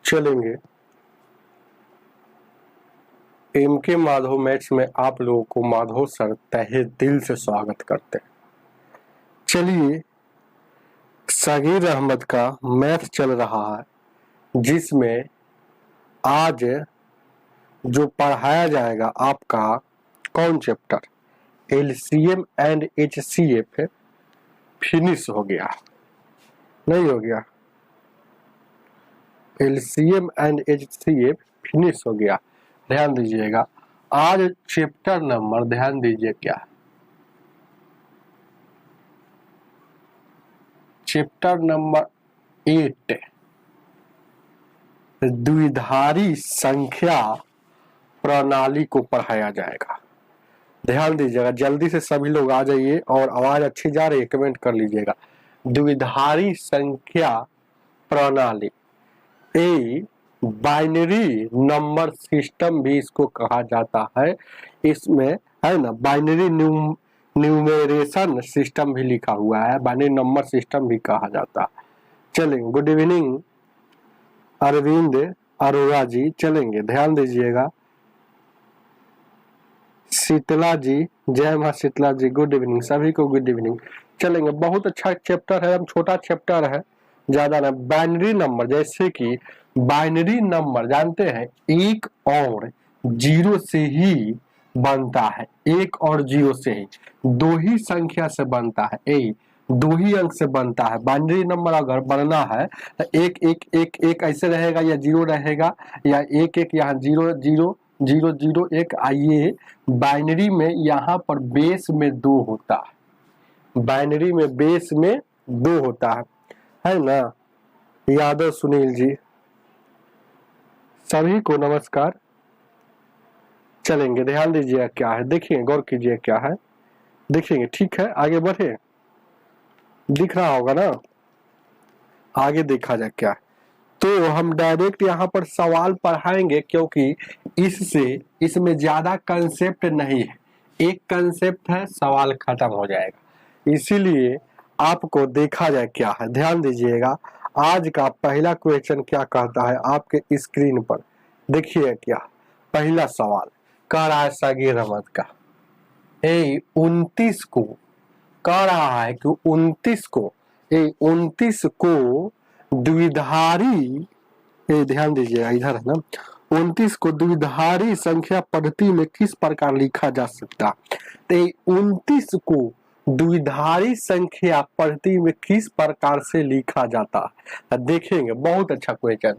चलेंगे। एम के माधव मैथ्स में आप लोगों को माधव सर तहे दिल से स्वागत करते हैं। चलिए, सगीर अहमद का मैथ चल रहा है, जिसमें आज जो पढ़ाया जाएगा आपका कौन chapter, LCM and HCF finish हो गया, नहीं हो गया? एलसीएम एंड एचसीएफ फिनिश हो गया। ध्यान दीजिएगा, आज चैप्टर नंबर ध्यान दीजिए क्या, चैप्टर नंबर 8 द्विधारी संख्या प्रणाली को पढ़ाया जाएगा। ध्यान दीजिएगा, जल्दी से सभी लोग आ जाइए और आवाज अच्छी जा रही है कमेंट कर लीजिएगा। द्विधारी संख्या प्रणाली, ए बाइनरी नंबर सिस्टम भी इसको कहा जाता है। इसमें है ना बाइनरी न्यूमेरेशन सिस्टम भी लिखा हुआ है, बाइनरी नंबर सिस्टम भी कहा जाता है। चलेंगे, गुड इवनिंग अरविंद अरोड़ा जी, चलेंगे ध्यान दीजिएगा। शीतला जी, जय मां शीतला जी, गुड इवनिंग, सभी को गुड इवनिंग। चलेंगे, बहुत अच्छा चैप्टर है, हम छोटा चैप्टर है, ज्यादा ना। बाइनरी नंबर, जैसे कि बाइनरी नंबर जानते हैं 1 और 0 से ही बनता है, 1 और 0 से ही, दो ही संख्या से बनता है, दो ही अंक से बनता है। बाइनरी नंबर अगर बनना है तो 1 1 1 1 ऐसे रहेगा, या 0 रहेगा, या 1 1 यहाँ 0 0 0 0 1। आइए, बाइनरी में यहाँ पर बेस में 2 होता है, बाइनरी में बेस में 2 होता है ना। यादव सुनील जी, सभी को नमस्कार। चलेंगे, ध्यान दीजिए क्या है, देखिए गौर कीजिए क्या है, देखेंगे, ठीक है, आगे बढ़े, दिख रहा होगा ना, आगे देखा जाए क्या। तो हम डायरेक्ट यहाँ पर सवाल पढ़ाएंगे, क्योंकि इसमें ज्यादा कंसेप्ट नहीं है, एक कंसेप्ट है, सवाल खत्म हो जाएगा। इसीलिए आपको देखा जाए क्या है, ध्यान दीजिएगा। आज का पहला क्वेश्चन क्या कहता है आपके स्क्रीन पर, देखिए क्या पहला सवाल कह रहा है सगीर अहमद का, 29 को कह रहा है कि 29 को द्विधारी, ध्यान दीजिएगा इधर है ना, 29 को द्विधारी संख्या पद्धति में किस प्रकार लिखा जा सकता है। तो 29 को द्विधारी संख्या पद्धति में किस प्रकार से लिखा जाता है, देखेंगे, बहुत अच्छा क्वेश्चन है।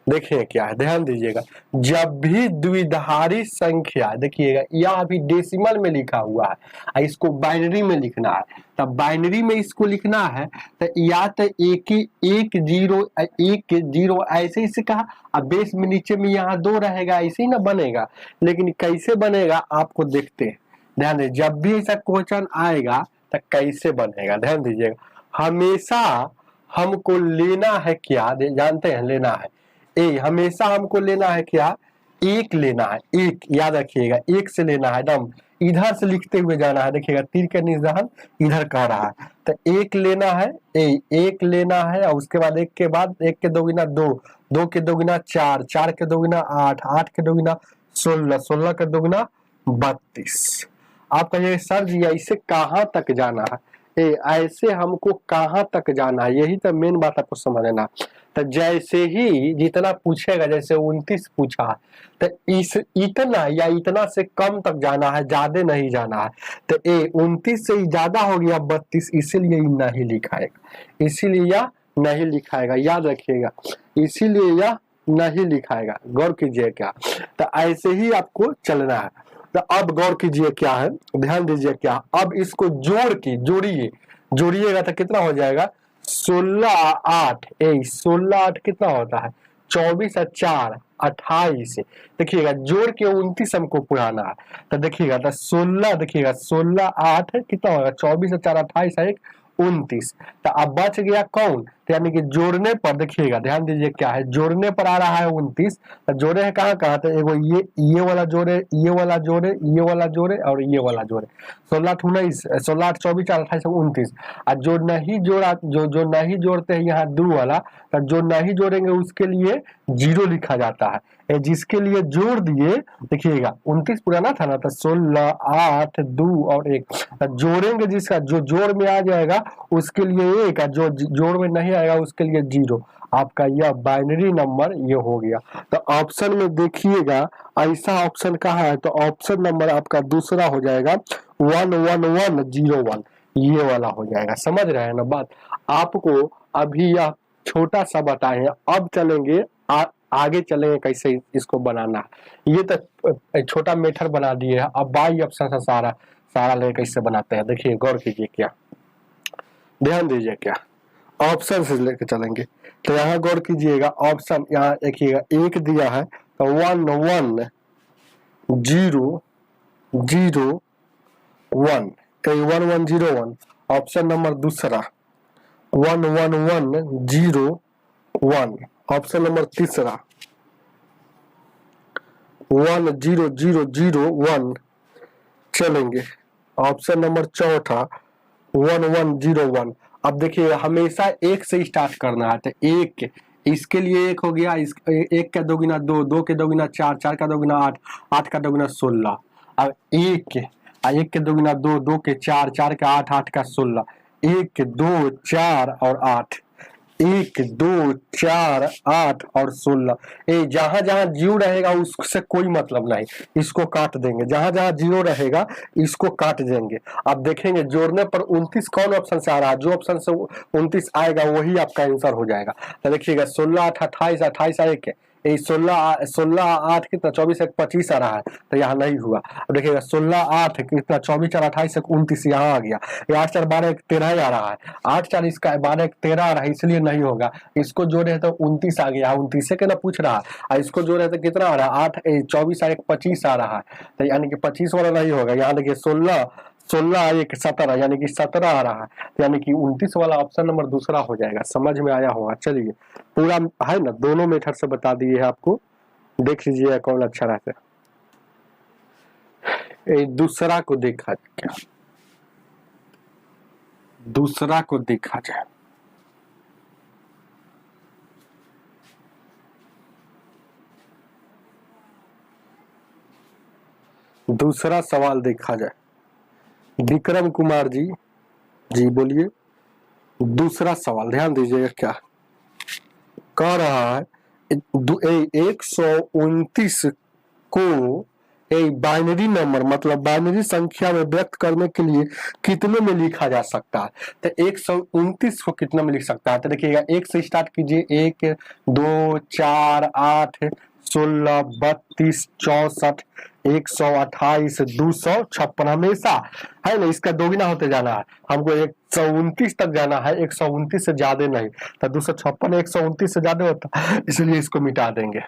देखिए क्या है, ध्यान दीजिएगा, जब भी द्विधारी संख्या, देखिएगा यह अभी डेसिमल में लिखा हुआ है, इसको बाइनरी में लिखना है, तब बाइनरी में इसको लिखना है तो या तो 1 0 1 0 ऐसे ही कहा, अब बेस में नीचे में यहाँ 2 रहेगा, ऐसे ही ना बनेगा। लेकिन कैसे बनेगा आपको देखते हैं, ध्यान दीजिए, जब भी ऐसा क्वेश्चन आएगा तो कैसे बनेगा, ध्यान दीजिएगा। हमेशा हमको लेना है क्या, जानते हैं, लेना है हमेशा हमको लेना है क्या, 1 लेना है, 1 याद रखिएगा, 1 से लेना है, एकदम इधर से लिखते हुए जाना है। देखिएगा तीर का निशान इधर कह रहा है, तो 1 लेना है, 1 लेना है, और उसके बाद 1 के बाद 1 के 2 गुना 2, 2 के 2 गुना 4, 4 के 2 गुना 8, 8 के 2 गुना 16, 16 के 2 गुना 32। आप कहिए सर जी ऐसे कहाँ तक जाना है, ऐसे हमको कहाँ तक जाना है, यही तो मेन बात आपको समझना। तो जैसे ही जितना पूछेगा, जैसे 29 पूछा है, तो इस इतना या इतना से कम तक जाना है, ज्यादा नहीं जाना है। तो 29 से ज्यादा हो गया 32, इसीलिए नहीं लिखाएगा, इसीलिए यह नहीं लिखाएगा, याद रखिएगा, इसीलिए यह नहीं लिखाएगा। गौर कीजिए क्या, तो ऐसे ही आपको चलना है। तो अब गौर कीजिए क्या है, ध्यान दीजिए क्या, अब इसको जोड़िएगा तो कितना हो जाएगा, 16 8, 16 8 कितना होता है, 24 और 4 28। देखिएगा जोड़ के 29 हमको पुराना है, तो देखिएगा तो 16, देखिएगा 16 8 कितना होगा, 24 और 4 28 है 29। तो अब बच गया कौन, तो यानी कि जोड़ने पर देखिएगा, ध्यान दीजिए क्या है, जोड़ने पर आ रहा है 29, तो जोड़े है कहाँ कहाँ, तो एगो ये वाला जोड़े, ये वाला जोड़े, ये वाला जोड़े और ये वाला जोड़े, 16 8 19, 16 8 24 4 28 29। और जो नहीं जोड़ा, जो नहीं जोड़ते हैं यहाँ 2 वाला, तो जो नहीं जोड़ेंगे उसके लिए 0 लिखा जाता है। जिसके लिए जोड़ दिए, देखिएगा 29 पुराना था ना, तो 16 8 2 और 1, जोड़ेंगे जिसका जो जोड़ में आ जाएगा उसके लिए 1, जो जोड़ में नहीं आएगा उसके लिए 0। आपका यह बाइनरी नंबर ये हो गया। तो ऑप्शन में देखिएगा ऐसा ऑप्शन कहाँ है, तो ऑप्शन नंबर आपका दूसरा हो जाएगा 11101, ये वाला हो जाएगा। समझ रहे हैं ना बात। आपको अभी यह छोटा सा बताए हैं, अब चलेंगे आगे चलेंगे कैसे इसको बनाना है। ये तो छोटा मेथड बना दिए है, अब बाई ऑप्शन से सारा लेकर कैसे बनाते हैं, देखिए गौर कीजिए, क्या ध्यान दीजिए, क्या ऑप्शन से लेके चलेंगे। तो यहाँ गौर कीजिएगा, ऑप्शन यहाँ देखिएगा 1 दिया है, तो 1 1 0 0 1, 1 1 0 1। ऑप्शन नंबर दूसरा 1 1 1 0 1। ऑप्शन नंबर तीसरा 1 0 0 0 1। चलेंगे ऑप्शन नंबर चौथा 1 1 0 1। अब देखिए हमेशा 1 से स्टार्ट करना है, तो 1 इसके लिए 1 हो गया, 1 का 2 गुना 2, 2 के 2 गुना 4, 4 का 2 गुना 8, 8 का 2 गुना 16। अब 1 के 2 गुना 2, 2 के 4, 4 का 8, 8 का 16, 1 2 4 और 8, 1 2 4 8 और 16। जहां जहां जीरो रहेगा उससे कोई मतलब नहीं, इसको काट देंगे। जहां जहां जीरो रहेगा इसको काट देंगे। अब देखेंगे जोड़ने पर 29 कौन ऑप्शन से आ रहा है, जो ऑप्शन से 29 आएगा वही आपका आंसर हो जाएगा। तो देखिएगा 16 8 28, 28 1, 16 8 कितना 24 1 25 आ रहा है, तो यहाँ नहीं हुआ। अब देखिएगा 16 8 कितना 24 4 28 1 29 यहाँ आ गया। 8 4 12 1 13 आ रहा है, 8 4 इसका 12 1 13 आ रहा है, इसलिए नहीं होगा। इसको जोड़े तो 29 आ गया, 29 के ना पूछ रहा है। इसको जोड़े तो कितना आ रहा है 8 24 1 25 आ रहा है, तो यानी कि 25 वाला नहीं होगा। यहाँ देखिए 16 1 17, यानी कि 17 आ रहा है, यानी कि 29 वाला ऑप्शन नंबर दूसरा हो जाएगा। समझ में आया होगा। चलिए पूरा है ना, दोनों मेथड से बता दिए है आपको, देख लीजिए कौन अच्छा रहता है। दूसरा को देखा क्या, दूसरा को देखा जाए। दूसरा सवाल देखा जाए। विक्रम कुमार जी बोलिए। दूसरा सवाल ध्यान दीजिएगा, क्या कह रहा है, 129 को बाइनरी नंबर मतलब बाइनरी संख्या में व्यक्त करने के लिए कितने में लिखा जा सकता है। तो 129 को कितने में लिख सकता है, तो देखिएगा 1 से स्टार्ट कीजिए, 1 2 4 8 16 32 64 128 256, हमेशा है ना इसका दोगुना होते जाना है। हमको 129 तक जाना है, 129 से ज्यादा नहीं, तो 256 129 से ज्यादा होता, इसलिए इसको मिटा देंगे।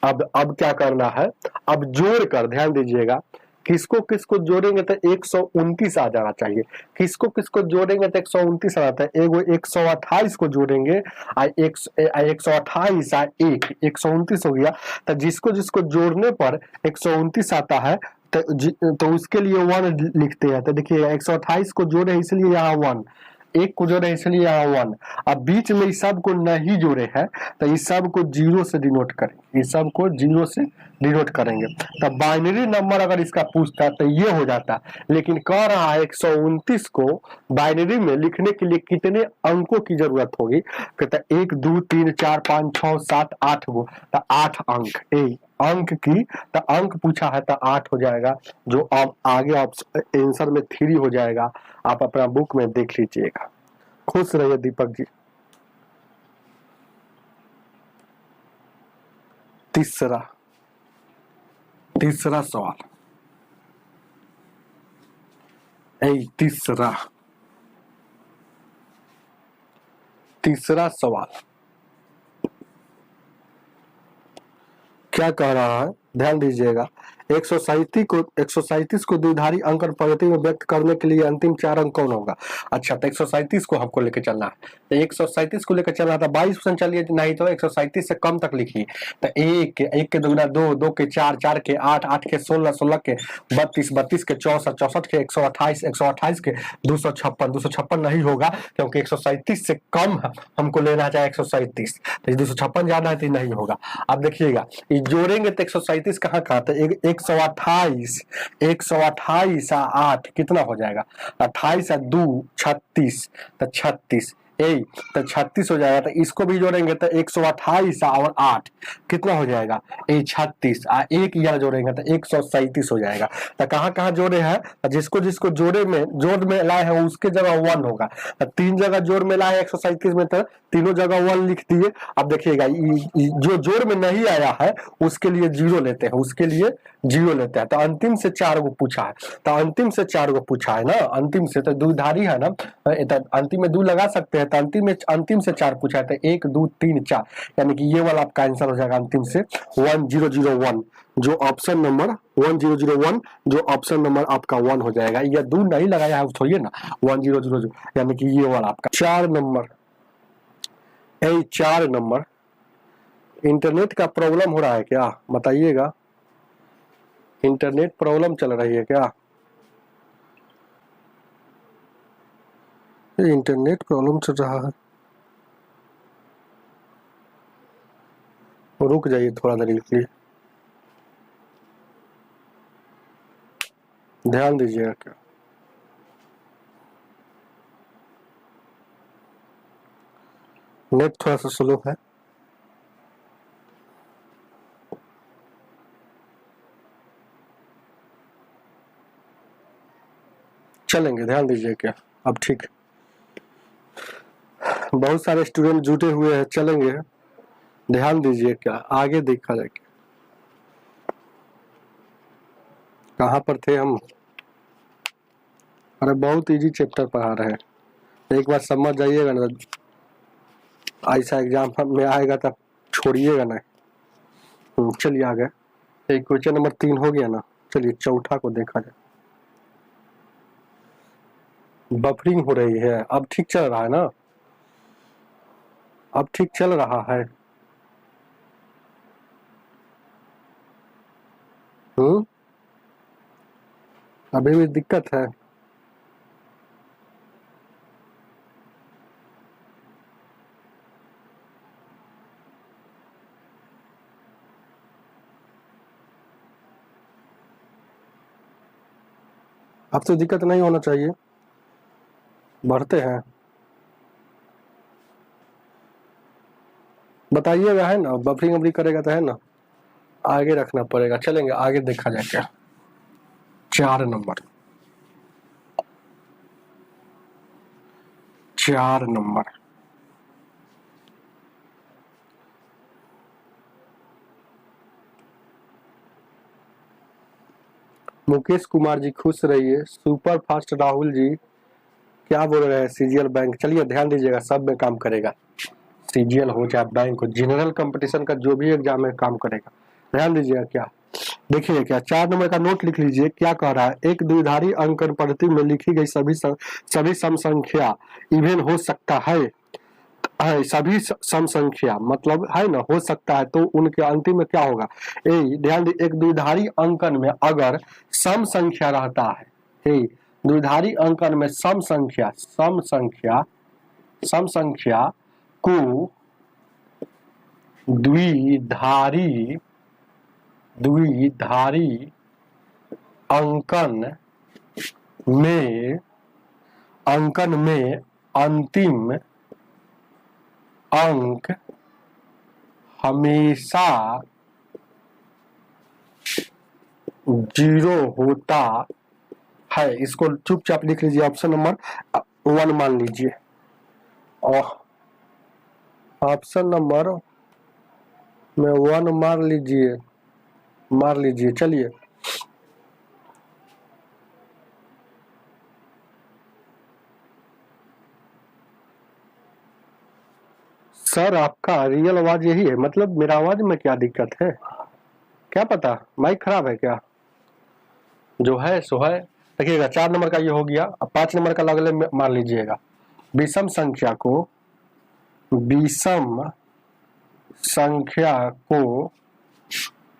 अब क्या करना है, अब जोड़ कर ध्यान दीजिएगा, किसको किसको जोड़ेंगे तो 129 आ जाना चाहिए। किसको किसको जोड़ेंगे तो 129 आ जाता है। एगो 128 को जोड़ेंगे, 128 129 हो गया। तो जिसको जिसको जोड़ने पर 129 आता है तो उसके लिए 1 लिखते हैं। तो देखिए 128 को जोड़े इसलिए यहाँ 1, 1 को जोड़े इसलिए यहाँ 1। अब बीच में इस सब को नहीं जोड़े हैं तो इस सब को 0 से डिनोट करेंगे, इस सब को 0 से डिनोट करेंगे। तो बाइनरी नंबर अगर इसका पूछता तो ये हो जाता, लेकिन कह रहा है 129 को बाइनरी में लिखने के लिए कितने अंकों की जरूरत होगी, कहता 1 2 3 4 5 6 7 8 गो, तो 8 अंक अंक की, तो अंक पूछा है तो 8 हो जाएगा, जो अब आगे आंसर में 3 हो जाएगा। आप अपना बुक में देख लीजिएगा। खुश रहिए दीपक जी। तीसरा सवाल, तीसरा सवाल क्या कह रहा है, ध्यान दीजिएगा। 137 को द्विधारी अंकन पद्धति में व्यक्त करने के लिए अंतिम 4 अंक कौन होगा? अच्छा, तो 137 को हमको लेकर चलना है, तो 137 को लेकर चलना था 22% चलिए, नहीं तो 137 से कम तक लिखिए। तो 1 के दुगना 2, 2 के 4, 4 के 8, 8 के 16, 16 के 32, 32 के 64, 64 के 128, 128 के 256, 256 नहीं होगा क्योंकि 137 से कम हमको लेना चाहिए 137, तो 256 ज्यादा है तो नहीं होगा। अब देखिएगा ये जोड़ेंगे तो 137 कहाँ कहाँ, तो 128, 128 8 कितना हो जाएगा, 28 और 2 36, तो 36 तो 36 हो जाएगा। तो इसको भी जोड़ेंगे तो 128 और 8 कितना हो जाएगा, 36, एक यहाँ जोड़ेंगे तो 137 हो जाएगा। तो कहाँ कहाँ जोड़े हैं, जिसको जिसको जोड़ में लाए हैं उसके जगह 1 होगा। तो 3 जगह जोड़ में लाए 137 में, तो तीनों जगह 1 लिख दिए। अब देखिएगा जो जोड़ में नहीं आया है उसके लिए 0 लेते हैं, उसके लिए 0 लेते हैं। तो अंतिम से 4 को पूछा है, तो अंतिम से 4 को पूछा है ना, अंतिम से तो द्विधारी है ना, तो अंतिम में 2 लगा सकते हैं, तो अंतिम से 4 पूछा है, तो 1 2 3 4, यानी कि ये वाला आपका आंसर हो जाएगा अंतिम से 1001, जो ऑप्शन नंबर 1001, जो ऑप्शन नंबर आपका 1 हो जाएगा। ये 2 नहीं लगाया है छोड़िए ना, 1000, यानी कि ये वाला आपका 4 नंबर। 4 नंबर, इंटरनेट का प्रॉब्लम हो रहा है क्या, बताइएगा, इंटरनेट प्रॉब्लम चल रही है क्या? इंटरनेट प्रॉब्लम चल रहा है, रुक जाइए थोड़ा देर के लिए, ध्यान दीजिएगा क्या। नेट थोड़ा सा स्लो है, चलेंगे, ध्यान दीजिए क्या। अब ठीक, बहुत सारे स्टूडेंट जुटे हुए हैं, चलेंगे, ध्यान दीजिए क्या, आगे देखा जाएगा। कहाँ पर थे हम? अरे बहुत इजी चैप्टर पढ़ा रहे हैं, एक बार समझ जाइएगा ना, ऐसा एग्जाम में आएगा तब छोड़िएगा ना। चलिए आगे, एक क्वेश्चन नंबर 3 हो गया ना, चलिए चौथा को देखा जाए। बफरिंग हो रही है, अब ठीक चल रहा है ना, अब ठीक चल रहा है। अभी भी दिक्कत है? अब तो दिक्कत नहीं होना चाहिए, बढ़ते हैं, बताइएगा, है ना, बफरिंग अबरी करेगा तो है ना, आगे रखना पड़ेगा। चलेंगे आगे देखा जाए क्या। 4 नंबर, 4 नंबर, मुकेश कुमार जी खुश रहिए, सुपर फास्ट राहुल जी क्या बोल रहे हैं, सीजीएल बैंक, चलिए ध्यान दीजिएगा, सब में काम करेगा, सीजीएल हो चाहे बैंक हो, जनरल कंपटीशन का जो भी एग्जाम है काम करेगा, ध्यान दीजिएगा क्या। देखिए क्या, 4 नंबर का नोट लिख लीजिए, क्या कह रहा है, एक द्विधारी अंकन पद्धति में लिखी गई सभी सम संख्या इवन हो सकता है, सभी सम संख्या मतलब है ना, हो सकता है, तो उनके अंतिम में क्या होगा, ध्यान दीजिए, एक द्विधारी अंकन में अगर सम संख्या रहता है, द्विधारी अंकन में सम संख्या को द्विधारी अंकन में अंतिम अंक हमेशा 0 होता है, इसको चुपचाप लिख लीजिए, ऑप्शन नंबर 1 मान लीजिए, और ऑप्शन नंबर में 1 मार लीजिए। चलिए सर, आपका रियल आवाज यही है, मतलब मेरा आवाज में क्या दिक्कत है, क्या पता माइक खराब है क्या? जो है सो है। देखिएगा 4 नंबर का ये हो गया। अब 5 नंबर का अगले में मान लीजिएगा, विषम संख्या को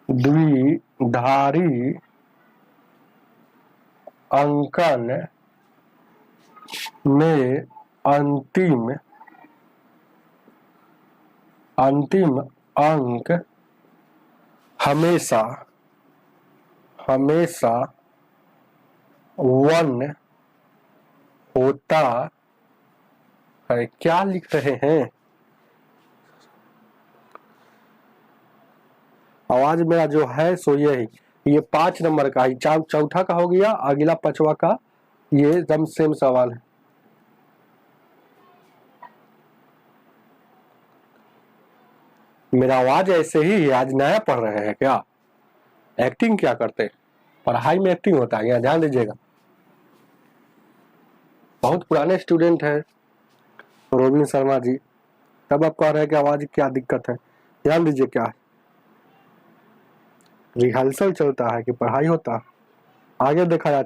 द्विधारी अंकन में अंतिम अंक हमेशा 1 होता है। क्या लिख रहे हैं? आवाज मेरा जो है सो ये 5 नंबर का ही चौथा का हो गया। अगला 5वां का ये एकदम सेम सवाल है। मेरा आवाज ऐसे ही है। आज नया पढ़ रहे हैं क्या? एक्टिंग क्या करते हैं? पढ़ाई में एक्टिंग होता है, यहाँ ध्यान दीजिएगा। बहुत पुराने स्टूडेंट है रोबिन शर्मा जी, तब आप कह रहे हैं कि आवाज क्या दिक्कत है। ध्यान दीजिए क्या है, रिहर्सल चलता है कि पढ़ाई होता है। आगे देखा जाए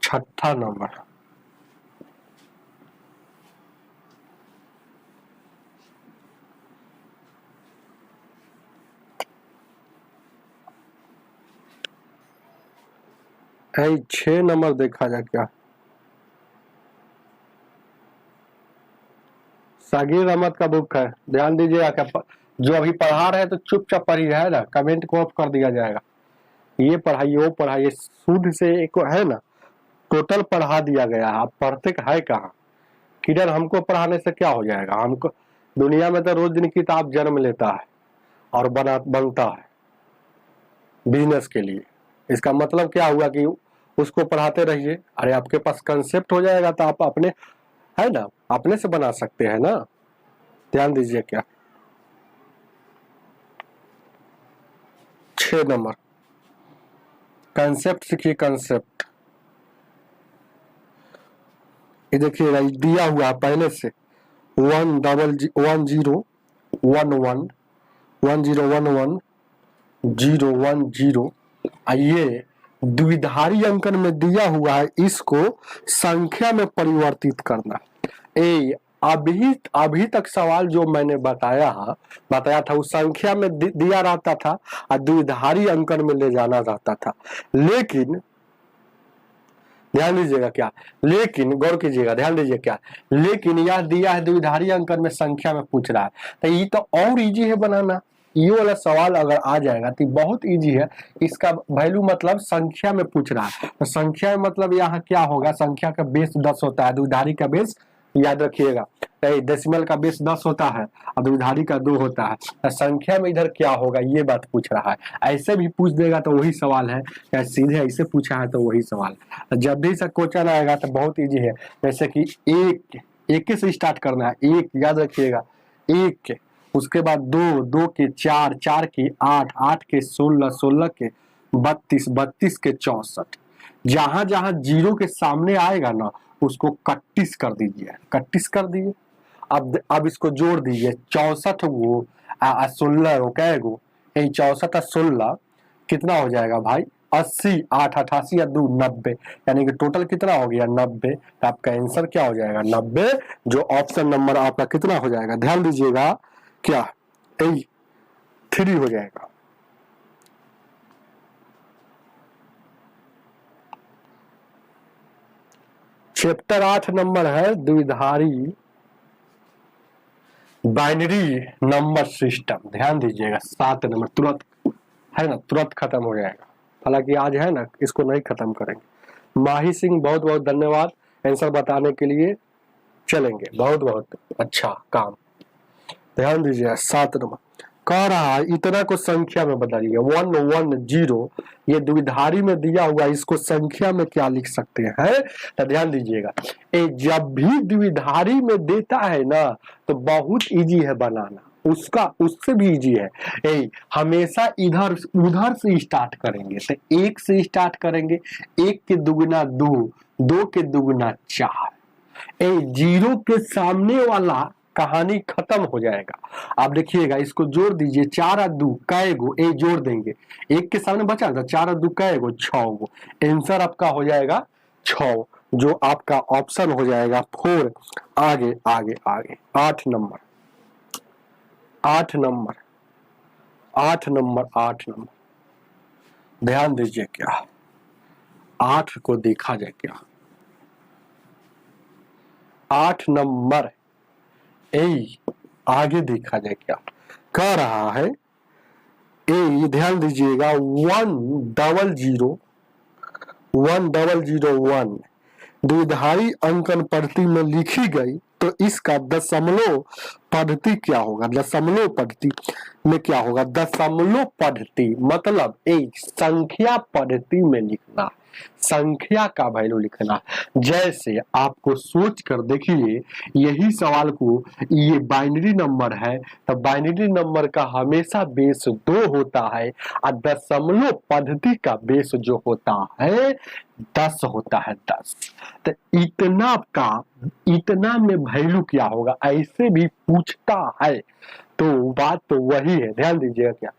छठा नंबर। है 6 नंबर देखा जाए क्या। सागिर अहमद का बुक है, ध्यान दीजिएगा। क्या जो अभी पढ़ा रहे हैं तो चुपचाप पढ़ी है ना, कमेंट को ऑफ कर दिया जाएगा। ये पढ़ाई वो पढ़ाई शुद्ध से एक है ना, टोटल पढ़ा दिया गया है। आप पढ़ते है कहाँ? किधर हमको पढ़ाने से क्या हो जाएगा? हमको दुनिया में तो रोज दिन किताब जन्म लेता है और बनता है बिजनेस के लिए। इसका मतलब क्या हुआ कि उसको पढ़ाते रहिए। अरे आपके पास कंसेप्ट हो जाएगा तो आप अपने है ना, अपने से बना सकते हैं ना। ध्यान दीजिए क्या 6 नंबर कंसेप्ट सीखिए। कंसेप्ट ये देखिएगा, दिया हुआ पहले से 10011 ये द्विधारी अंकन में दिया हुआ है। इसको संख्या में परिवर्तित करना। अभी तक सवाल जो मैंने बताया था उस संख्या में दिया रहता था और द्विधारी अंकन में ले जाना रहता था। लेकिन ध्यान दीजिएगा क्या, लेकिन गौर कीजिएगा, ध्यान दीजिए क्या, लेकिन यह दिया है द्विधारी अंकन में संख्या में पूछ रहा है। तो ये तो और इजी है बनाना। ये वाला सवाल अगर आ जाएगा तो बहुत इजी है। इसका वैल्यू मतलब संख्या में पूछ रहा है, तो संख्या में मतलब यहाँ क्या होगा, संख्या का बेस 10 होता है, द्विधारी का बेस याद रखिएगा। डेसिमल का बेस 10 होता है और द्विधारी का 2 होता है। तो संख्या में इधर क्या होगा ये बात पूछ रहा है। ऐसे भी पूछ देगा तो वही सवाल है, या सीधे ऐसे पूछा है तो वही सवाल है। जब भी से क्वेश्चन आएगा तो बहुत इजी है। जैसे कि एक से स्टार्ट करना है, एक याद रखिएगा, एक, उसके बाद 2, 2 के 4, 4 के 8, 8 के 16, 16 के 32, 32 के 64। जहां जहां जीरो के सामने आएगा ना उसको 31 कर दीजिए, 31 कर दिए। अब इसको जोड़ दीजिए, 64 गो 16 गो कै गो, 64 और 16 कितना हो जाएगा भाई, 80, 8 88 या 2 90, यानी कि टोटल कितना हो गया 90। तो आपका आंसर क्या हो जाएगा 90, जो ऑप्शन नंबर आपका कितना हो जाएगा, ध्यान दीजिएगा क्या 3 हो जाएगा। चैप्टर 8 नंबर है द्विधारी बाइनरी नंबर सिस्टम। ध्यान दीजिएगा 7 नंबर तुरंत है ना, तुरंत खत्म हो जाएगा। हालांकि आज है ना, इसको नहीं खत्म करेंगे। माही सिंह बहुत बहुत धन्यवाद आंसर बताने के लिए। चलेंगे, बहुत बहुत अच्छा काम। ध्यान दीजिए 7 नंबर कह रहा है इतना को संख्या में बदलिए। 110 ये द्विधारी में दिया हुआ, इसको संख्या में क्या लिख सकते हैं? तो ध्यान दीजिएगा, जब भी द्विधारी में देता है ना तो बहुत इजी है बनाना, उससे भी इजी है। हमेशा इधर उधर से स्टार्ट करेंगे। तो 1 से स्टार्ट करेंगे, 1 के दुगुना 2, 2 के दुगुना 4, ए जीरो के सामने वाला कहानी खत्म हो जाएगा। आप देखिएगा, इसको जोड़ दीजिए, 4 और 2 कै गो, ए जोड़ देंगे, एक के सामने बचा था 4 और 2 कै गो, 6 गो। आंसर आपका हो जाएगा 6, जो आपका ऑप्शन हो जाएगा 4। आगे आगे आगे 8 नंबर, 8 नंबर, 8 नंबर, 8 नंबर, ध्यान दीजिए क्या 8 को देखा जाए क्या। 8 नंबर ए आगे देखा जाए क्या कह रहा है। ए ध्यान दीजिएगा 10001 द्विधारी अंकन पद्धति में लिखी गई, तो इसका दशमलव पद्धति क्या होगा। दशमलव पद्धति में क्या होगा, दशमलव पद्धति मतलब एक संख्या पद्धति में लिखना, संख्या का वैल्यू लिखना। जैसे आपको सोच कर देखिए, यही सवाल को, ये बाइनरी नंबर है तो बाइनरी नंबर का हमेशा बेस 2 होता है और दशमलव पद्धति का बेस जो होता है 10 होता है, 10। तो इतना में वैल्यू क्या होगा, ऐसे भी पूछता है, तो बात तो वही है, ध्यान दीजिएगा क्या।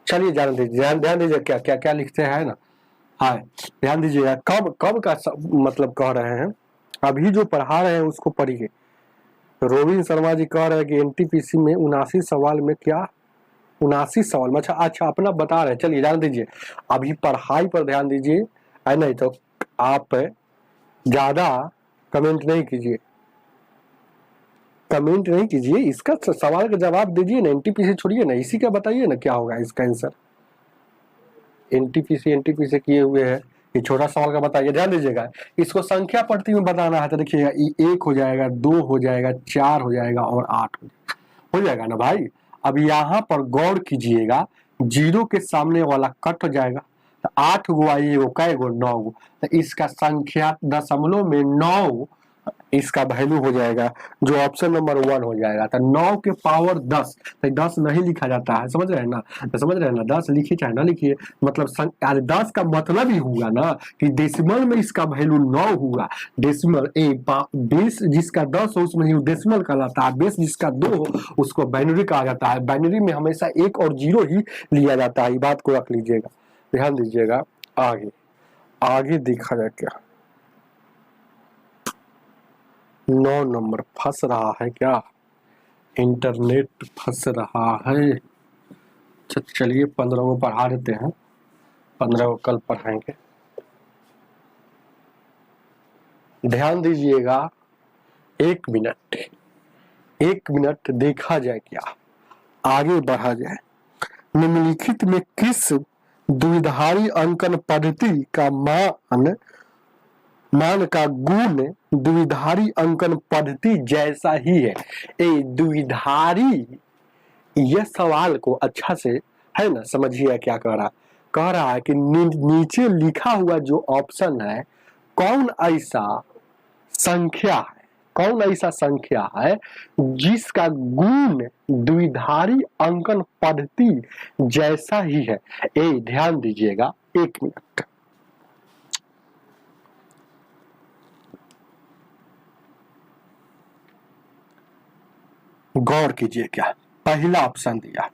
चलिए ध्यान दीजिए क्या क्या क्या लिखते हैं ना। हाँ, ध्यान दीजिएगा, कब का मतलब कह रहे हैं, अभी जो पढ़ा रहे हैं उसको पढ़िए। रोबिन शर्मा जी कह रहे हैं कि एनटीपीसी में 79 सवाल में क्या, 79 सवाल में, अच्छा अपना बता रहे हैं। चलिए ध्यान दीजिए, अभी पढ़ाई पर ध्यान दीजिए, नहीं तो आप ज्यादा कमेंट नहीं कीजिए, कमेंट नहीं कीजिए, इसका सवाल का जवाब दीजिए ना, एनटीपीसी छोड़िए ना, इसी का बताइए ना क्या होगा इसका आंसर। एनटीपीसी किए हुए है, ये छोटा सवाल का बताइए। ध्यान दीजिएगा, इसको संख्या पद्धति में बताना है तो देखिएगा, 1 हो जाएगा, 2 हो जाएगा, 4 हो जाएगा और 8 हो जाएगा ना भाई। अब यहाँ पर गौर कीजिएगा, 0 के सामने वाला कट हो जाएगा, तो 8 गो आइए, वो कै गो, 9 गो, तो इसका संख्या दशमलव में 9 इसका वैल्यू हो जाएगा, जो ऑप्शन नंबर 1 हो जाएगा। तो 9 के पावर 10, तो 10 नहीं लिखा जाता है, समझ रहे हैं ना, तो समझ रहे हैं ना, 10 लिखिए चाहे ना लिखिए, मतलब 10 का मतलब ही हुआ ना कि डेसिमल में इसका वैल्यू 9 हुआ। डेसिमल बेस जिसका 10 हो उसमें डेसिमल कहलाता है, बेस जिसका 2 हो उसको बाइनरी कहा जाता है। बाइनरी में हमेशा 1 और 0 ही लिया जाता है, ये बात को रख लीजिएगा। ध्यान दीजिएगा, आगे देखा जाए क्या। 9 नंबर फंस रहा है क्या, इंटरनेट फंस रहा है। चलिए 15 को पढ़ा देते हैं, 15 को कल पढ़ाएंगे। ध्यान दीजिएगा, 1 मिनट देखा जाए क्या, आगे बढ़ा जाए। निम्नलिखित में किस द्विधारी अंकन पद्धति का मान का गुण द्विधारी अंकन पद्धति जैसा ही है। द्विधारी, यह सवाल को अच्छा से है ना समझिए क्या कह रहा है कि नीचे लिखा हुआ जो ऑप्शन है, कौन ऐसा संख्या है जिसका गुण द्विधारी अंकन पद्धति जैसा ही है। ध्यान दीजिएगा, 1 मिनट, गौर कीजिए क्या। पहला ऑप्शन दिया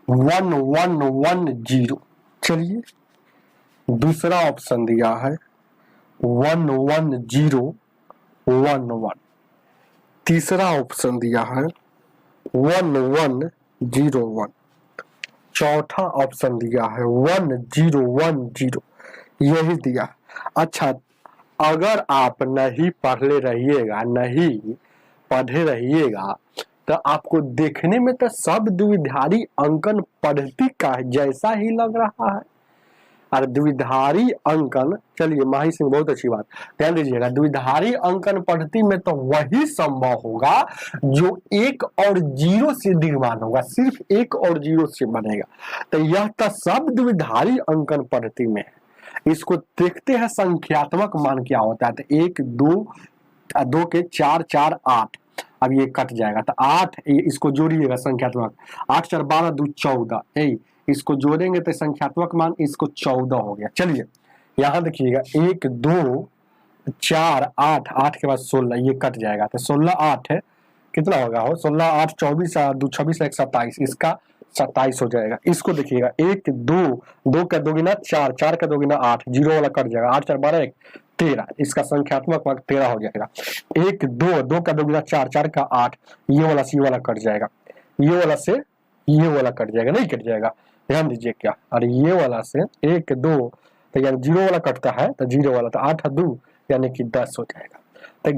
1110, चलिए दूसरा ऑप्शन दिया है 11011, तीसरा ऑप्शन दिया है 1101, चौथा ऑप्शन दिया है 1010, यही दिया। अच्छा, अगर आप नहीं पढ़े रहिएगा तो आपको देखने में तो सब द्विधारी अंकन पद्धति का जैसा ही लग रहा है। और द्विधारी अंकन, चलिए माही सिंह बहुत अच्छी बात, ध्यान दीजिएगा, द्विधारी अंकन पद्धति में तो वही संभव होगा जो 1 और 0 से निर्माण होगा, सिर्फ 1 और 0 से बनेगा। तो यह तो सब द्विधारी अंकन पद्धति में है। इसको देखते हैं संख्यात्मक मान क्या होता है। तो 1 2 के 4 4 8, अब ये कट जाएगा तो 8, इसको जोड़िएगा संख्यात्मक, 8 4 12 2 14, इसको जोड़ेंगे तो संख्यात्मक मान इसको 14 हो गया। चलिए यहाँ देखिएगा 1 2 4 8, 8 के बाद 16, ये कट जाएगा तो 16 8 है, कितना होगा हो 16 8 24 2 26 1 27, इसका 27 हो जाएगा। इसको देखिएगा 1 2 2 का 2 गुना 4, 4 का 2 गुना 8, जीरो वाला कट जाएगा, 8 4 12 1 13, इसका संख्यात्मक मान 13 हो जाएगा। 1 2 2 का 2 गुना 4, 4 का 8, ये वाला से ये वाला कट जाएगा, ये वाला से ये वाला कट जाएगा, नहीं कट जाएगा, ध्यान दीजिए क्या, और ये वाला से 1 2 तो यानी जीरो वाला कटता है तो जीरो वाला तो 8 2 यानी कि 10 हो जाएगा। तो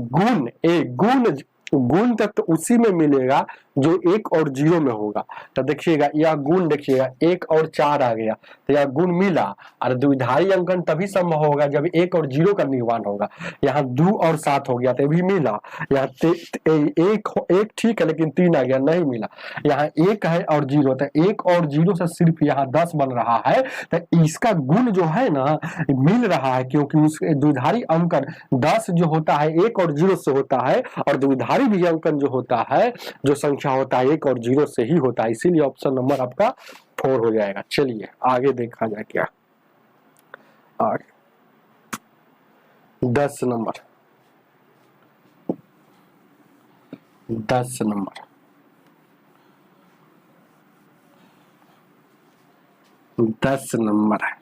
गुण तक तो उसी में मिलेगा जो 1 और 0 में होगा। तो देखिएगा यह गुण, देखिएगा 1 और 4 आ गया तो यह गुण मिला, और द्विधारी अंकन तभी संभव होगा जब 1 और 0 का निर्माण होगा। यहाँ 2 और 7 हो गया तो भी मिला, यहाँ एक ठीक है लेकिन 3 आ गया, नहीं मिला। यहाँ 1 है और 0, तो 1 और 0 से सिर्फ यहाँ 10 बन रहा है, तो इसका गुण जो है ना मिल रहा है, क्योंकि उस द्विधारी अंकन 10 जो होता है 1 और 0 से होता है, और द्विधारी भी अंकन जो होता है, जो संख्या होता है 1 और 0 से ही होता है, इसीलिए ऑप्शन नंबर आपका 4 हो जाएगा। चलिए आगे देखा जाए क्या, आगे 10 नंबर, 10 नंबर, 10 नंबर है।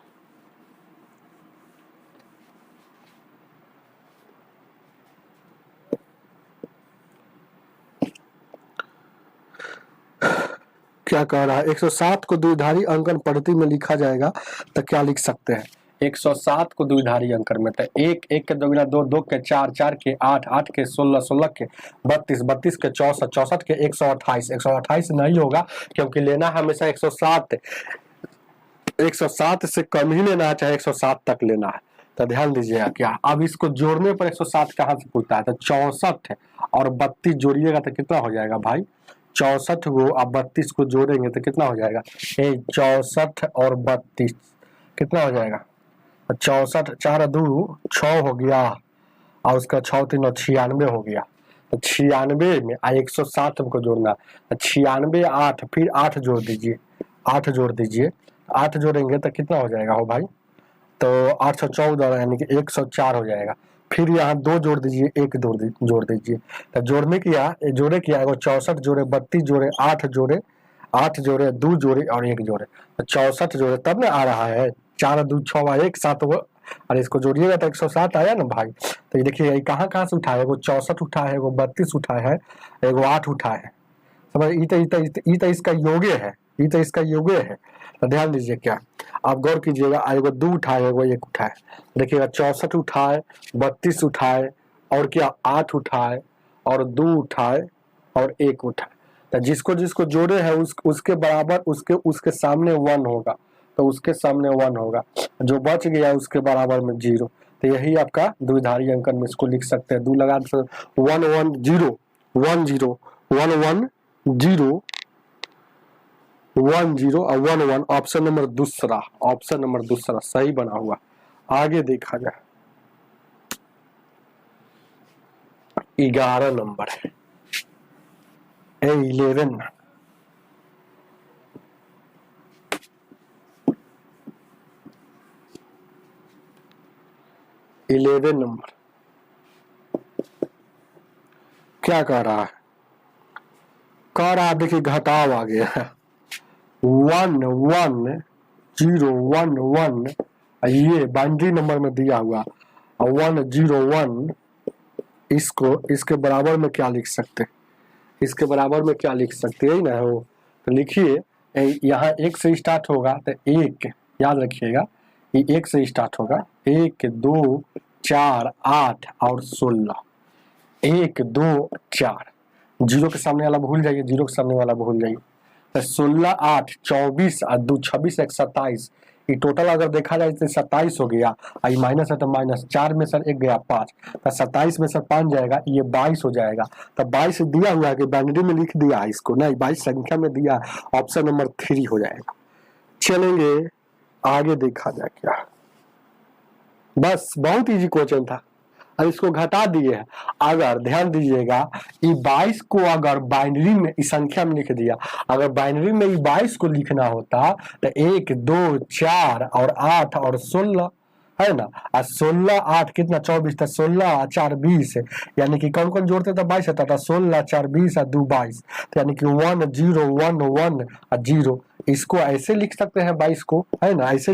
क्या कह रहा है, 107 को द्विधारी अंकन पद्धति में लिखा जाएगा तो क्या लिख सकते हैं? 107 को द्विधारी अंकन में तो 1 1 के 2 गुना 2, 2 के 4, 4 के 8, 8 के 16, 16 के 32, 32 के 64, 64 के 128, 128 नहीं होगा क्योंकि लेना हमेशा 107, 107 से कम ही लेना है, चाहे 107 तक लेना है। तो ध्यान दीजिएगा क्या, अब इसको जोड़ने पर 107 कहाँ से पूछता है, तो 64 और 32 जोड़िएगा तो कितना हो जाएगा भाई, 64 को अब 32 को जोड़ेंगे तो कितना हो जाएगा, 64 और 32 कितना हो जाएगा, 64 4 2 6 हो गया, और उसका 6 3 96 हो गया। तो 96 में 107 को जोड़ना, 96 8, फिर 8 जोड़ दीजिए, 8 जोड़ दीजिए, 8 जोड़ेंगे तो कितना हो जाएगा हो भाई, तो 814 यानी कि 104 हो जाएगा। फिर यहाँ 2 जोड़ दीजिए, 1 जोड़ दीजिए, तो जोड़ने किया 64 जोड़े 32 जोड़े 8 जोड़े 8 जोड़े 2 जोड़े और 1 जोड़े, तो 64 जोड़े तब ना आ रहा है, 4 2 6 1 7, और इसको जोड़िएगा तो 107 आया ना भाई। तो ये देखिए कहाँ कहाँ से उठाया, एगो 64 उठा है, एगो 32 उठा है, एगो 8 उठा है, समझ, ये तो इसका योग्य है, ये तो इसका योग्य है। तो ध्यान दीजिए क्या, आप गौर कीजिएगा, एगो 2 उठाए, एगो 1 उठाए, देखिएगा 64 उठाए, 32 उठाए, और क्या 8 उठाए, और 2 उठाए, और 1 उठाए। तो जिसको जिसको जोड़े है उसके बराबर उसके सामने 1 होगा, तो उसके सामने 1 होगा, जो बच गया उसके बराबर में 0। तो यही आपका द्विधारी अंकन में इसको लिख सकते हैं, 2 लगा 1 1 0 1 0 1 1 0 1 0 और 1 1, ऑप्शन नंबर दूसरा, ऑप्शन नंबर दूसरा सही बना हुआ। आगे देखा जाए 11 नंबर है, 11 नंबर क्या कह रहा है, देखिए घटाव आ गया है, 1 1 0 1 1, ये बाइनरी नंबर में दिया हुआ, 1 0 1, इसके बराबर में क्या लिख सकते, इसके बराबर में क्या लिख सकते है ना हो, तो लिखिए यहाँ 1 से स्टार्ट होगा, तो 1 याद रखिएगा, ये 1 से स्टार्ट होगा, 1 2 4 8 और 16, 1 2 4, 0 के सामने वाला भूल जाइए, 0 के सामने वाला भूल जाइए, तो 16 8 24 और 2 26 1 27, ये टोटल अगर देखा जाए तो 27 हो गया, आई माइनस है तो माइनस, 4 में सर 1 गया 5, तो 27 में सर 5 जाएगा, ये 22 हो जाएगा। तो 22 दिया हुआ है कि बाइनरी में लिख दिया है इसको, नहीं 22 संख्या में दिया, ऑप्शन नंबर 3 हो जाएगा। चलेंगे आगे देखा जाए क्या, बस बहुत इजी क्वेश्चन था, अब इसको घटा दिए हैं। अगर ध्यान दीजिएगा ये 22 को अगर बाइनरी में इस संख्या में लिख दिया, अगर बाइनरी में ये 22 को लिखना होता तो 1 2 4 और 8 और 16 है ना, और 16 8 कितना 24 था, 16 4 20 यानी कि कौन कौन जोड़ते तो 22 आता था, 16 4 20 और 2 22, तो यानी कि 1 0 1 1 और 0। इसको ऐसे लिख सकते हैं 22 को, है ना, ऐसे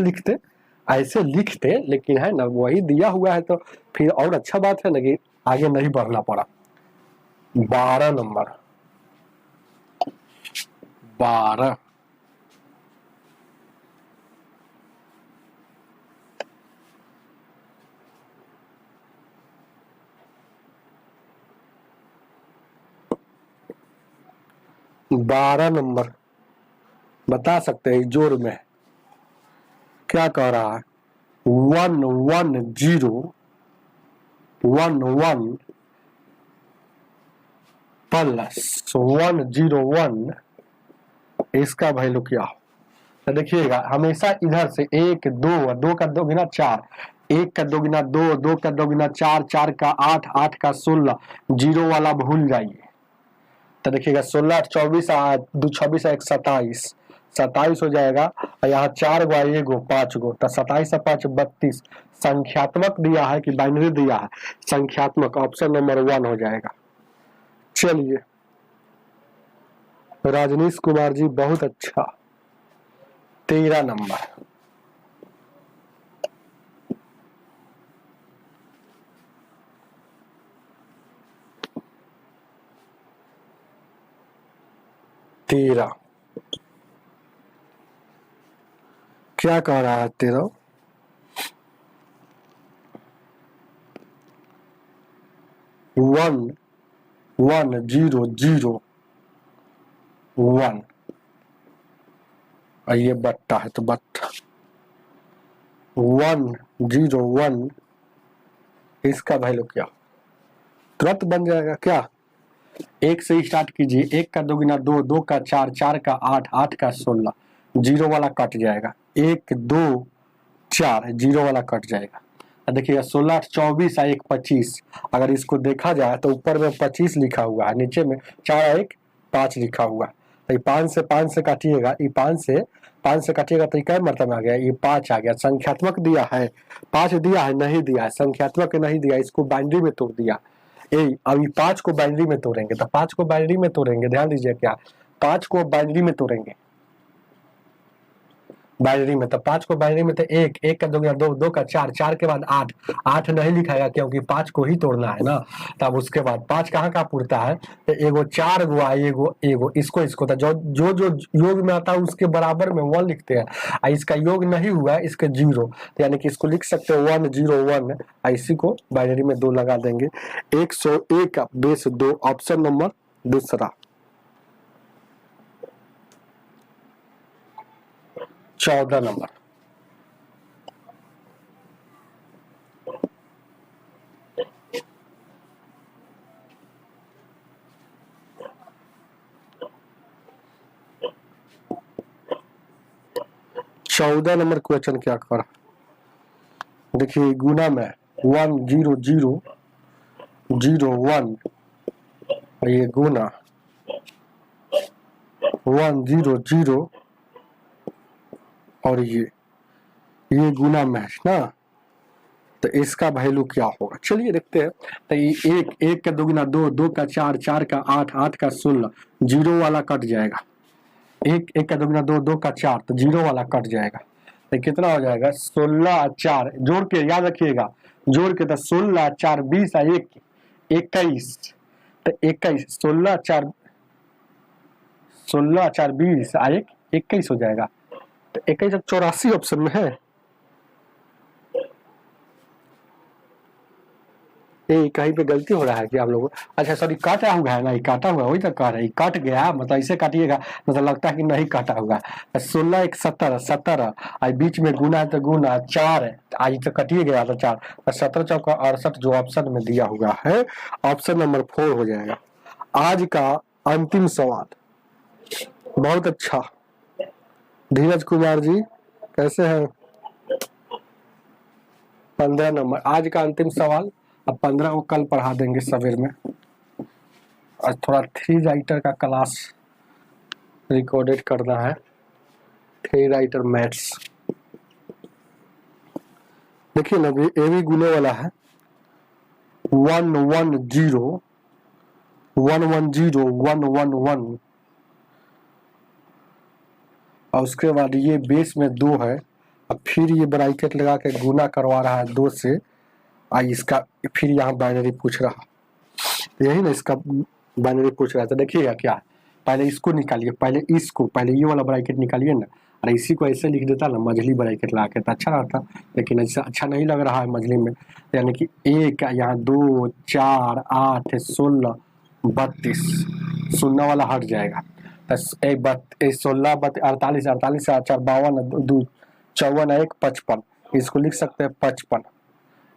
लिखते लेकिन है ना वही दिया हुआ है तो फिर और अच्छा बात है ना कि आगे नहीं बढ़ना पड़ा। 12 नंबर 12 12 नंबर बता सकते हैं जोड़ में क्या कह रहा है, 1 1 0 1 1 प्लस 1 0 1, इसका वैल्यू क्या हो। तो देखिएगा हमेशा इधर से 1 2 2 का 2 गुना 4, 1 का 2 गुना 2, 2 का 2 गुना 4, 4 का 8, 8 का 16, जीरो वाला भूल जाइए। तो देखिएगा 16 8 24 2 26 1 27, 27 हो जाएगा, और यहाँ 4 गो 1 गो 5 गो, तो 27 5 32। संख्यात्मक दिया है कि बाइनरी दिया है, संख्यात्मक, ऑप्शन नंबर 1 हो जाएगा। चलिए राजनीश कुमार जी बहुत अच्छा। 13 नंबर क्या कह रहा है 13, 1 1 0 0 1, और ये बट्टा है तो बट्टा 1 0 1, इसका वैल्यू क्या, तुरंत बन जाएगा क्या, 1 से स्टार्ट कीजिए, 1 का 2 गुना 2, 2 का 4, 4 का 8, 8 का 16, जीरो वाला कट जाएगा, 1 2 4 जीरो वाला कट जाएगा। देखिएगा 16 8 24 और 1 25, अगर इसको देखा जाए तो ऊपर में 25 लिखा हुआ है, नीचे में 4 1 5 लिखा हुआ है। तो 5 से काटिएगा, ये 5 से काटिएगा तो क्या मतलब आ गया, ये 5 आ गया। संख्यात्मक दिया है 5 दिया है, नहीं दिया है, संख्यात्मक नहीं दिया, इसको बाइनरी में तोड़ दिया। अभी 5 को बाइनरी में तोड़ेंगे, तो 5 को बाइनरी में तोड़ेंगे, ध्यान दीजिए क्या, 5 को बाइनरी में तोड़ेंगे, बाइनरी में, तो 5 को बाइनरी में तो 1 1 का 2 गुना 2, 2 का 4, 4 के बाद 8, 8 नहीं लिखाएगा क्योंकि 5 को ही तोड़ना है ना। तब उसके बाद 5 कहाँ का पुरता है, तो एगो 4 गो एगो इसको तो जो योग में आता है उसके बराबर में 1 लिखते हैं, इसका योग नहीं हुआ है इसके 0, तो यानी कि इसको लिख सकते हो 1 0 1, इसी को बाइनरी में 2 लगा देंगे। 101 बेस 2, ऑप्शन नंबर दूसरा। 14 नंबर 14 नंबर क्वेश्चन क्या कर, देखिए गुना में 1 0 0 0 1, ये गुना 1 0 0 और ये गुना में है ना, तो इसका वैल्यू क्या होगा, चलिए देखते हैं। तो ये 1 का 2 गुना 2, 2 का 4, 4 का 8, 8 का 16, जीरो वाला कट जाएगा, 1 का 2 गुना 2, 2 का 4, तो जीरो वाला कट जाएगा, तो कितना हो जाएगा 16 4, जोड़ के याद रखिएगा, जोड़ के तो 16 4 20 और 1 21, तो 21 16 4 20 और 1 21 हो जाएगा, तो 21 84 ऑप्शन में है। ये कहीं पे गलती हो रहा है कि आप लोग, अच्छा सॉरी काटा हुआ है ना, ये काटा हुआ वही तो कह रहे हैं, कट गया मतलब ऐसे काटिएगा मतलब लगता है कि नहीं काटा हुआ। 16 1 17 17, आज बीच में गुना है तो गुना 4 आज तो कटिए गया था 4, 17 चौका 68 जो ऑप्शन में दिया हुआ है, ऑप्शन नंबर 4 हो जाएगा। आज का अंतिम सवाल, बहुत अच्छा धीरज कुमार जी कैसे हैं। 15 नंबर आज का अंतिम सवाल, अब 15 को कल पढ़ा देंगे सवेर में। आज थोड़ा 3 राइटर का क्लास रिकॉर्डेड करना है, 3 राइटर मैथ्स। देखिए ना, ये भी गुने वाला है 110 110 111 और उसके बाद ये बेस में 2 है। अब फिर ये ब्रैकेट लगा के गुना करवा रहा है 2 से। इसका फिर यहाँ बाइनरी पूछ रहा, यही ना इसका बाइनरी पूछ रहा था। देखिएगा क्या, पहले इसको निकालिए, पहले ये वाला ब्रैकेट निकालिए ना, और इसी को ऐसे लिख देता ना मझली ब्रैकेट लगा के तो अच्छा रहता, लेकिन ऐसा अच्छा नहीं लग रहा है मझली में। यानी कि 1 यहाँ 2 4 8 16 32 शून्य वाला हट जाएगा। 16 48 48 4 52 2 54 1 55, इसको लिख सकते हैं 55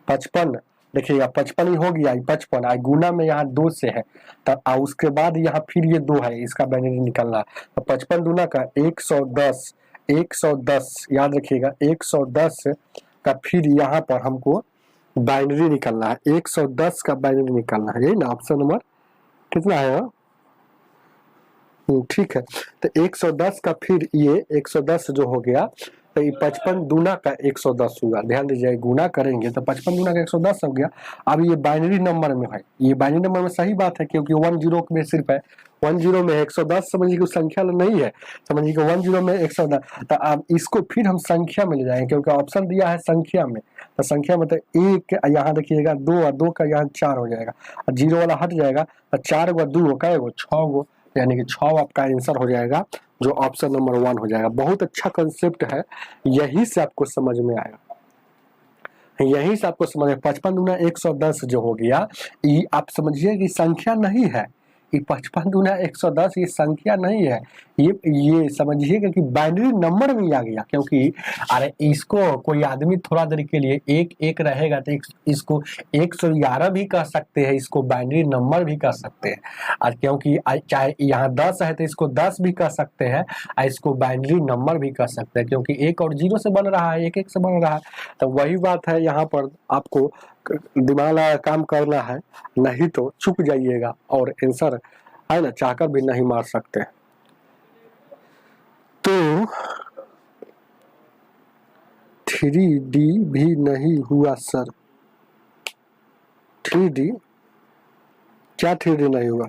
55। देखिएगा 55 ही हो गया, 55 आई गुना में यहाँ 2 से है तो उसके बाद यहाँ फिर ये 2 है, इसका बाइनरी निकलना है। तो 55 दूना का 110 110 याद रखिएगा 110 का फिर यहाँ पर हमको बाइनरी निकलना है, 110 का बाइनरी निकलना है। यही ना ऑप्शन नंबर कितना है? ठीक है। तो 110 का फिर ये 110 जो हो गया तो ये 55 दूना का 110 हुआ। ध्यान दीजिए गुना करेंगे तो 55 दूना का 110 हो गया। अब ये बाइनरी नंबर में है, ये बाइनरी नंबर में सही बात है क्योंकि 10 में सिर्फ है, 10 में 110 समझिए कि संख्या नहीं है, समझिए कि 10 में 110। तो अब इसको फिर हम संख्या में ले जाएंगे क्योंकि ऑप्शन दिया है संख्या में, तो संख्या में तो 1 यहाँ देखिएगा 2 और 2 का यहाँ 4 हो जाएगा और 0 वाला हट जाएगा तो 4 गो 2 का 6 गो, यानी कि 6 आपका आंसर हो जाएगा जो ऑप्शन नंबर 1 हो जाएगा। बहुत अच्छा कंसेप्ट है, यही से आपको समझ में आएगा, यही से आपको समझ में। 55 दूना 110 जो हो गया, ये आप समझिए कि संख्या नहीं है, ये 55 दूना 110 ये संख्या नहीं है, ये समझिएगा कि बाइनरी नंबर में आ गया। क्योंकि अरे इसको कोई आदमी थोड़ा देर के लिए एक रहेगा तो इसको 111 भी कह सकते हैं, इसको बाइनरी नंबर भी कह सकते हैं। और क्योंकि चाहे यहाँ 10 है तो इसको 10 भी कह सकते हैं और इसको बाइनरी नंबर भी कह सकते हैं क्योंकि 1 और 0 से बन रहा है, 1 से बन रहा है। तो वही बात है, यहाँ पर आपको दिमाग लगा काम करना है, नहीं तो चुक जाइएगा और आंसर है ना चाहकर भी नहीं मार सकते। तो 3D भी नहीं हुआ सर, 3D क्या 3D नहीं हुआ?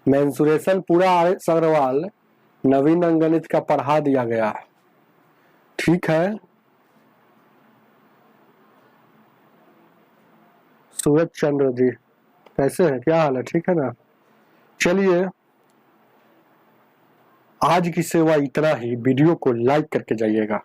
मेंसुरेशन पूरा अग्रवाल नवीन अंगणित का पढ़ा दिया गया है, ठीक है। सूरज चंद्र जी कैसे हैं, क्या हाल है, ठीक है ना? चलिए आज की सेवा इतना ही, वीडियो को लाइक करके जाइएगा।